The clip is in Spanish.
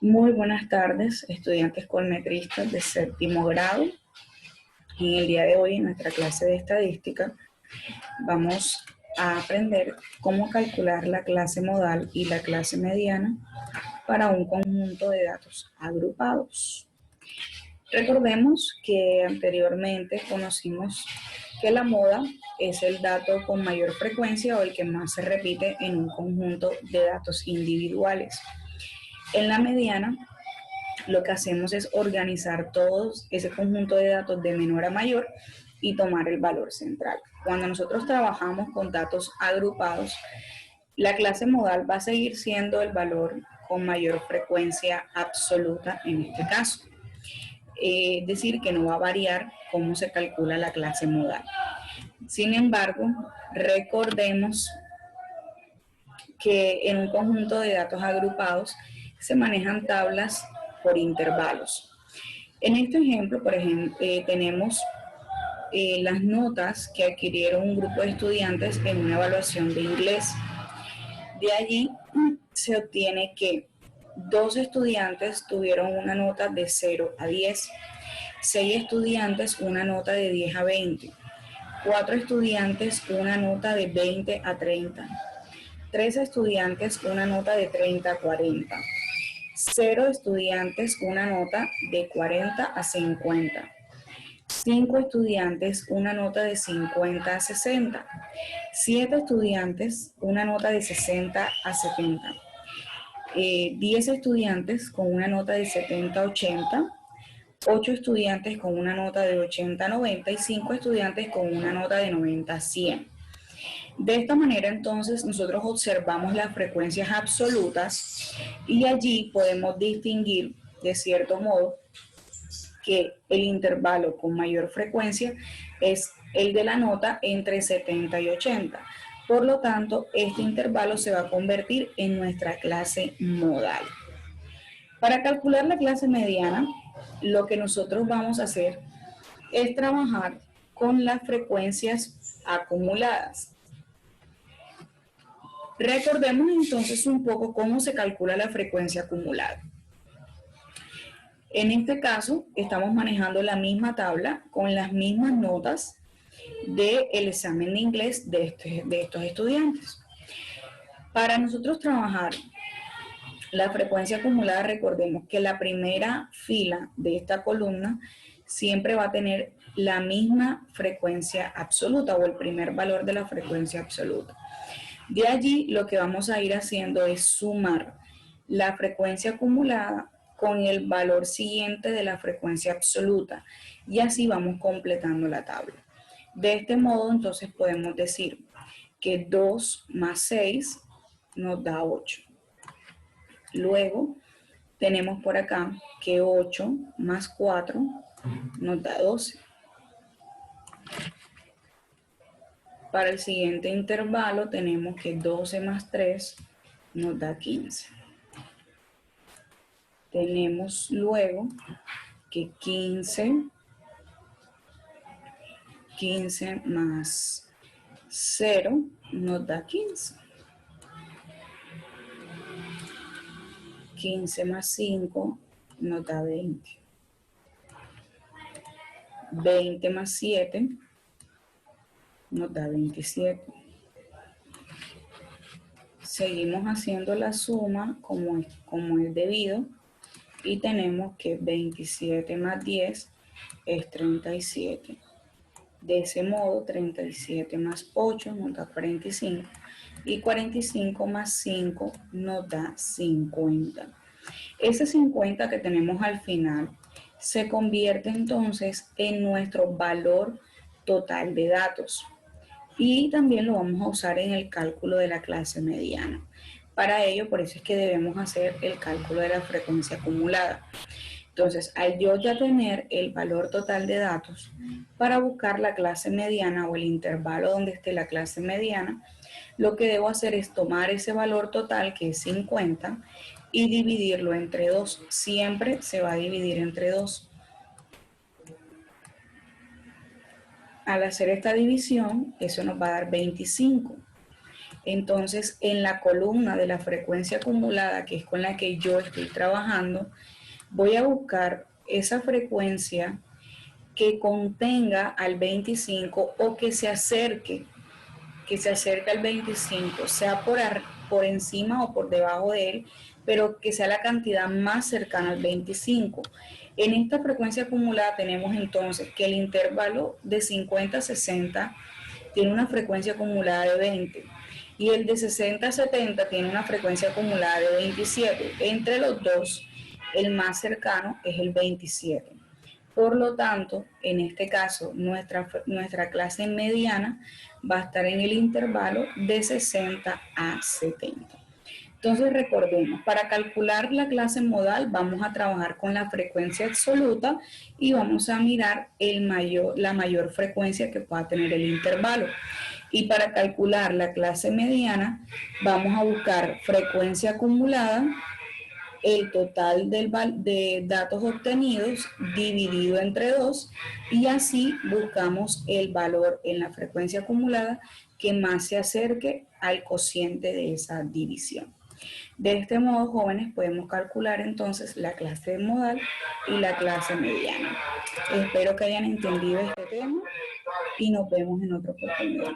Muy buenas tardes, estudiantes colmetristas de séptimo grado. En el día de hoy, en nuestra clase de estadística, vamos a aprender cómo calcular la clase modal y la clase mediana para un conjunto de datos agrupados. Recordemos que anteriormente conocimos que la moda es el dato con mayor frecuencia o el que más se repite en un conjunto de datos individuales. En la mediana, lo que hacemos es organizar todos ese conjunto de datos de menor a mayor y tomar el valor central. Cuando nosotros trabajamos con datos agrupados, la clase modal va a seguir siendo el valor con mayor frecuencia absoluta en este caso. Es decir, que no va a variar cómo se calcula la clase modal. Sin embargo, recordemos que en un conjunto de datos agrupados se manejan tablas por intervalos. En este ejemplo, por ejemplo, tenemos las notas que adquirieron un grupo de estudiantes en una evaluación de inglés. De allí se obtiene que 2 estudiantes tuvieron una nota de 0 a 10, 6 estudiantes una nota de 10 a 20, 4 estudiantes una nota de 20 a 30, 3 estudiantes una nota de 30 a 40, 0 estudiantes una nota de 40 a 50, 5 estudiantes una nota de 50 a 60, 7 estudiantes una nota de 60 a 70, 10 estudiantes con una nota de 70 a 80, 8 estudiantes con una nota de 80 a 90 y 5 estudiantes con una nota de 90 a 100. De esta manera, entonces, nosotros observamos las frecuencias absolutas y allí podemos distinguir, de cierto modo, que el intervalo con mayor frecuencia es el de la nota entre 70 y 80. Por lo tanto, este intervalo se va a convertir en nuestra clase modal. Para calcular la clase mediana, lo que nosotros vamos a hacer es trabajar con las frecuencias acumuladas. Recordemos entonces un poco cómo se calcula la frecuencia acumulada. En este caso, estamos manejando la misma tabla con las mismas notas del examen de inglés de estos estudiantes. Para nosotros trabajar la frecuencia acumulada, recordemos que la primera fila de esta columna siempre va a tener la misma frecuencia absoluta o el primer valor de la frecuencia absoluta. De allí lo que vamos a ir haciendo es sumar la frecuencia acumulada con el valor siguiente de la frecuencia absoluta y así vamos completando la tabla. De este modo entonces podemos decir que 2 más 6 nos da 8. Luego tenemos por acá que 8 más 4 nos da 12. Para el siguiente intervalo tenemos que 12 más 3 nos da 15. Tenemos luego que 15 más 0 nos da 15. 15 más 5 nos da 20. 20 más 7 nos da 27. Seguimos haciendo la suma como es debido y tenemos que 27 más 10 es 37. De ese modo, 37 más 8 nos da 45 y 45 más 5 nos da 50. Ese 50 que tenemos al final se convierte entonces en nuestro valor total de datos y también lo vamos a usar en el cálculo de la clase mediana. Para ello, por eso es que debemos hacer el cálculo de la frecuencia acumulada. Entonces, al yo ya tener el valor total de datos, para buscar la clase mediana o el intervalo donde esté la clase mediana, lo que debo hacer es tomar ese valor total, que es 50, y dividirlo entre 2. Siempre se va a dividir entre 2. Al hacer esta división, eso nos va a dar 25. Entonces, en la columna de la frecuencia acumulada, que es con la que yo estoy trabajando, voy a buscar esa frecuencia que contenga al 25 o que se acerque al 25, sea por encima o por debajo de él, pero que sea la cantidad más cercana al 25. En esta frecuencia acumulada tenemos entonces que el intervalo de 50 a 60 tiene una frecuencia acumulada de 20 y el de 60 a 70 tiene una frecuencia acumulada de 27. Entre los dos, el más cercano es el 27. Por lo tanto, en este caso, nuestra clase mediana va a estar en el intervalo de 60 a 70. Entonces, recordemos, para calcular la clase modal vamos a trabajar con la frecuencia absoluta y vamos a mirar la mayor frecuencia que pueda tener el intervalo. Y para calcular la clase mediana vamos a buscar frecuencia acumulada, el total de datos obtenidos dividido entre 2 y así buscamos el valor en la frecuencia acumulada que más se acerque al cociente de esa división. De este modo, jóvenes, podemos calcular entonces la clase modal y la clase mediana. Espero que hayan entendido este tema y nos vemos en otra oportunidad.